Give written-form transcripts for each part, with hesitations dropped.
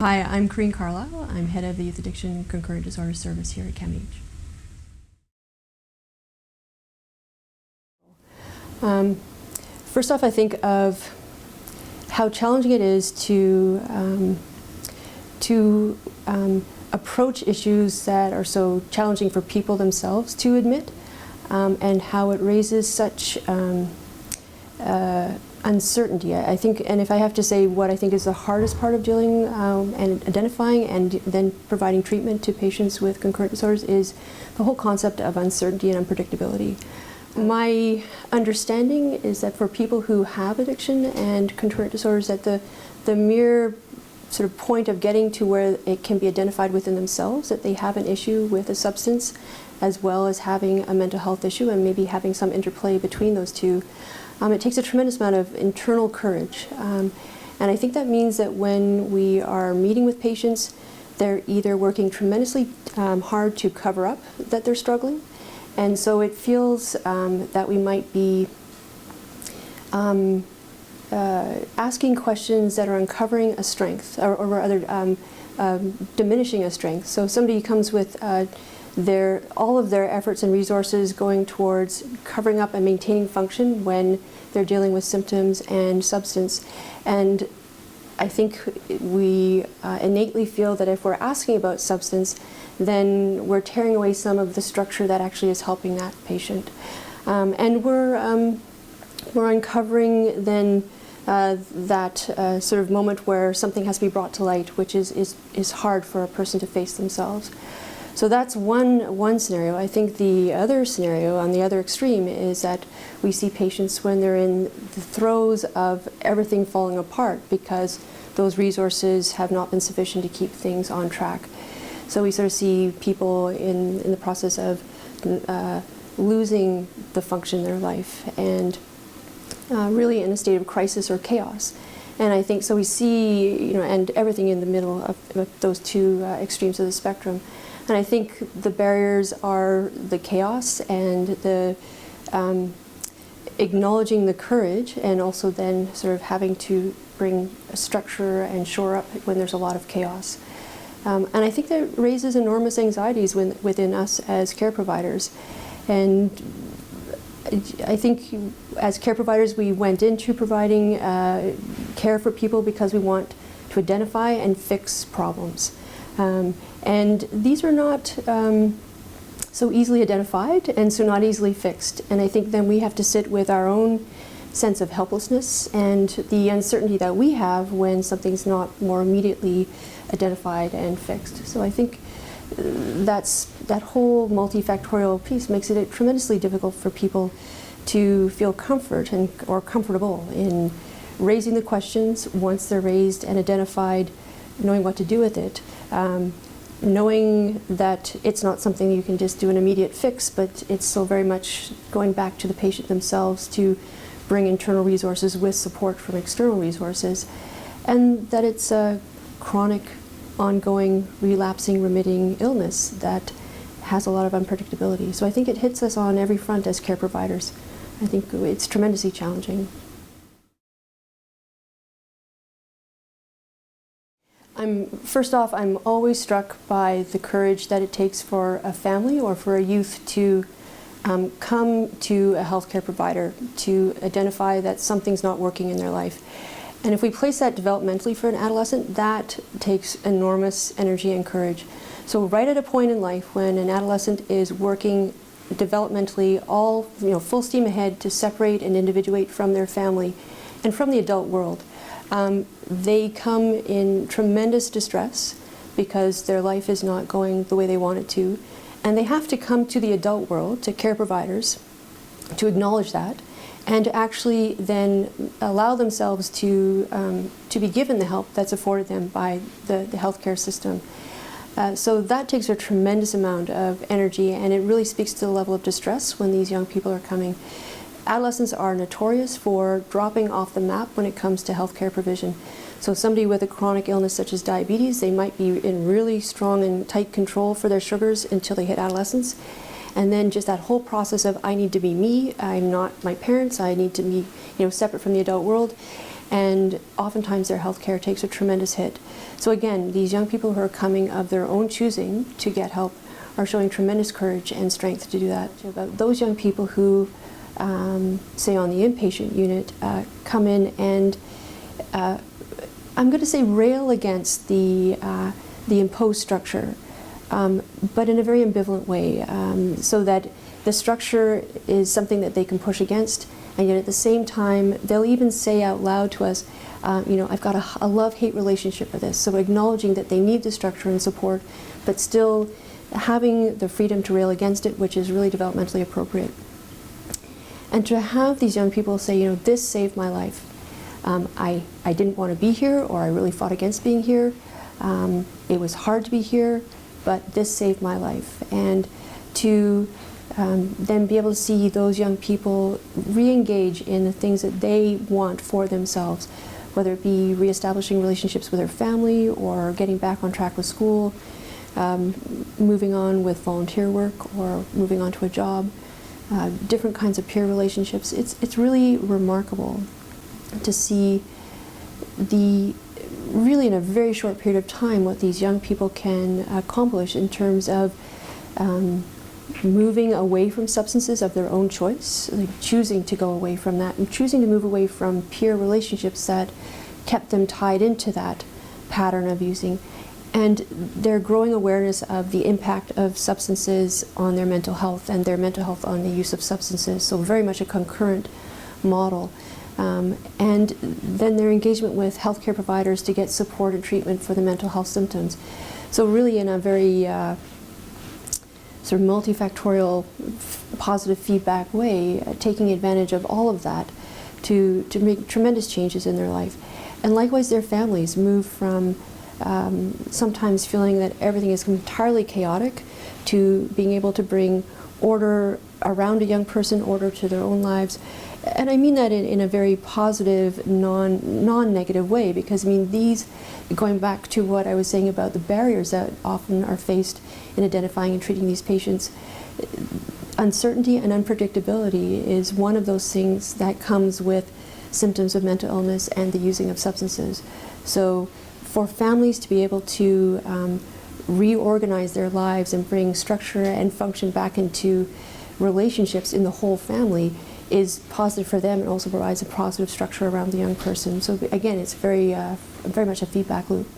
Hi, I'm Corine Carlisle. I'm head of the Youth Addiction Concurrent Disorder Service here at CAMH. First off, I think of how challenging it is to approach issues that are so challenging for people themselves to admit, and how it raises such uncertainty. I think, and if I have to say what I think is the hardest part of dealing and identifying and then providing treatment to patients with concurrent disorders is the whole concept of uncertainty and unpredictability. My understanding is that for people who have addiction and concurrent disorders, that the mere sort of point of getting to where it can be identified within themselves, that they have an issue with a substance as well as having a mental health issue and maybe having some interplay between those two, it takes a tremendous amount of internal courage. And I think that means that when we are meeting with patients, they're either working tremendously hard to cover up that they're struggling, and so it feels that we might be asking questions that are uncovering a strength, or rather diminishing a strength. So somebody comes with all of their efforts and resources going towards covering up and maintaining function when they're dealing with symptoms and substance. And I think we innately feel that if we're asking about substance, then we're tearing away some of the structure that actually is helping that patient. And we're uncovering then that sort of moment where something has to be brought to light, which is hard for a person to face themselves. So that's one scenario. I think the other scenario on the other extreme is that we see patients when they're in the throes of everything falling apart because those resources have not been sufficient to keep things on track. So we sort of see people in the process of losing the function in their life and really in a state of crisis or chaos. And I think so we see, and everything in the middle of those two extremes of the spectrum. And I think the barriers are the chaos and the acknowledging the courage, and also then sort of having to bring a structure and shore up when there's a lot of chaos. And I think that raises enormous anxieties within us as care providers. And I think as care providers, we went into providing care for people because we want to identify and fix problems. And these are not so easily identified and so not easily fixed. And I think then we have to sit with our own sense of helplessness and the uncertainty that we have when something's not more immediately identified and fixed. So I think that whole multifactorial piece makes it tremendously difficult for people to feel comfort or comfortable in raising the questions once they're raised and identified, knowing what to do with it. Knowing that it's not something you can just do an immediate fix, but it's so very much going back to the patient themselves to bring internal resources with support from external resources, and that it's a chronic, ongoing, relapsing, remitting illness that has a lot of unpredictability. So I think it hits us on every front as care providers. I think it's tremendously challenging. First off, I'm always struck by the courage that it takes for a family or for a youth to come to a healthcare provider to identify that something's not working in their life. And if we place that developmentally for an adolescent, that takes enormous energy and courage. So right at a point in life when an adolescent is working developmentally all full steam ahead to separate and individuate from their family and from the adult world, they come in tremendous distress because their life is not going the way they want it to, and they have to come to the adult world, to care providers, to acknowledge that, and to actually then allow themselves to be given the help that's afforded them by the healthcare system. So that takes a tremendous amount of energy, and it really speaks to the level of distress when these young people are coming. Adolescents are notorious for dropping off the map when it comes to healthcare provision. So somebody with a chronic illness such as diabetes, they might be in really strong and tight control for their sugars until they hit adolescence. And then just that whole process of, I need to be me, I'm not my parents, I need to be separate from the adult world. and oftentimes their health care takes a tremendous hit. So again, these young people who are coming of their own choosing to get help are showing tremendous courage and strength to do that. About those young people who, say on the inpatient unit, come in and I'm going to say rail against the imposed structure, but in a very ambivalent way, so that the structure is something that they can push against, and yet at the same time they'll even say out loud to us, I've got a love-hate relationship with this. So acknowledging that they need the structure and support, but still having the freedom to rail against it, which is really developmentally appropriate. And to have these young people say, this saved my life. I didn't want to be here, or I really fought against being here. It was hard to be here, but this saved my life. And to then be able to see those young people re-engage in the things that they want for themselves, whether it be reestablishing relationships with their family or getting back on track with school, moving on with volunteer work or moving on to a job, different kinds of peer relationships. It's really remarkable to see really in a very short period of time what these young people can accomplish in terms of moving away from substances of their own choice, like choosing to go away from that and choosing to move away from peer relationships that kept them tied into that pattern of using, and their growing awareness of the impact of substances on their mental health and their mental health on the use of substances. So very much a concurrent model. And then their engagement with healthcare providers to get support and treatment for the mental health symptoms. So really in a very sort of multifactorial positive feedback way, taking advantage of all of that to make tremendous changes in their life. And likewise their families move from sometimes feeling that everything is entirely chaotic to being able to bring order around a young person, order to their own lives. And I mean that in a very positive, non-negative way, because I mean these, going back to what I was saying about the barriers that often are faced in identifying and treating these patients, uncertainty and unpredictability is one of those things that comes with symptoms of mental illness and the using of substances. So for families to be able to reorganize their lives and bring structure and function back into relationships in the whole family is positive for them and also provides a positive structure around the young person. So again, it's very much a feedback loop.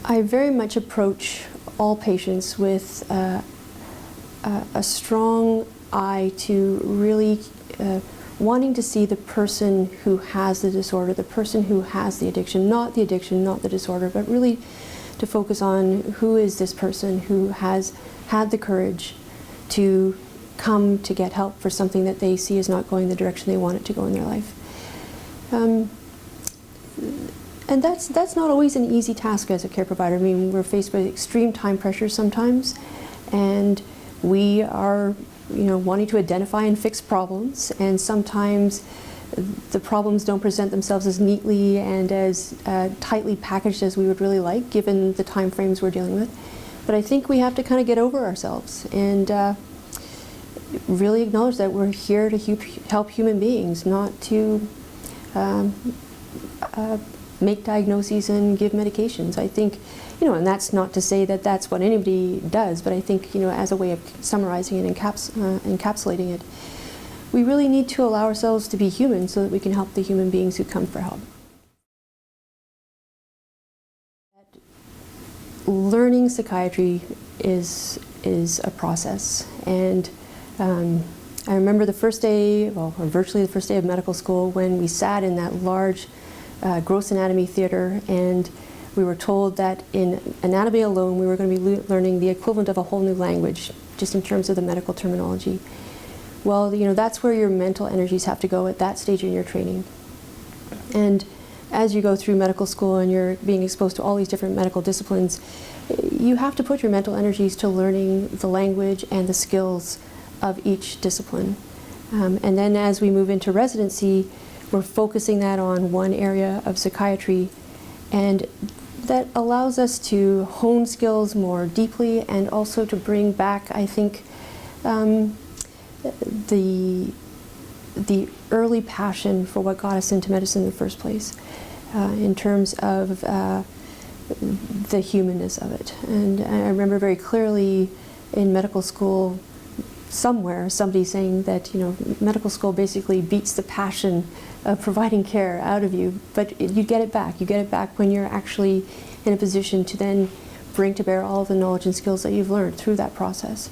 I very much approach all patients with a strong eye to really wanting to see the person who has the disorder, the person who has the addiction, not the disorder, but really to focus on who is this person who has had the courage to come to get help for something that they see is not going the direction they want it to go in their life. And that's not always an easy task as a care provider. I mean, we're faced with extreme time pressure sometimes, and we are wanting to identify and fix problems, and sometimes the problems don't present themselves as neatly and as tightly packaged as we would really like, given the time frames we're dealing with. But I think we have to kind of get over ourselves and really acknowledge that we're here to help human beings, not to make diagnoses and give medications. I think, and that's not to say that that's what anybody does, but I think, as a way of summarizing and encapsulating it, we really need to allow ourselves to be human so that we can help the human beings who come for help. Learning psychiatry is a process, and I remember the first day, or virtually the first day of medical school, when we sat in that large gross anatomy theater, and we were told that in anatomy alone we were going to be learning the equivalent of a whole new language, just in terms of the medical terminology. Well, that's where your mental energies have to go at that stage in your training. And as you go through medical school and you're being exposed to all these different medical disciplines, you have to put your mental energies to learning the language and the skills of each discipline. And then as we move into residency, we're focusing that on one area of psychiatry, and that allows us to hone skills more deeply and also to bring back, I think, the early passion for what got us into medicine in the first place, in terms of the humanness of it. And I remember very clearly in medical school somewhere somebody saying that, you know, medical school basically beats the passion of providing care out of you, but you get it back. You get it back when you're actually in a position to then bring to bear all of the knowledge and skills that you've learned through that process.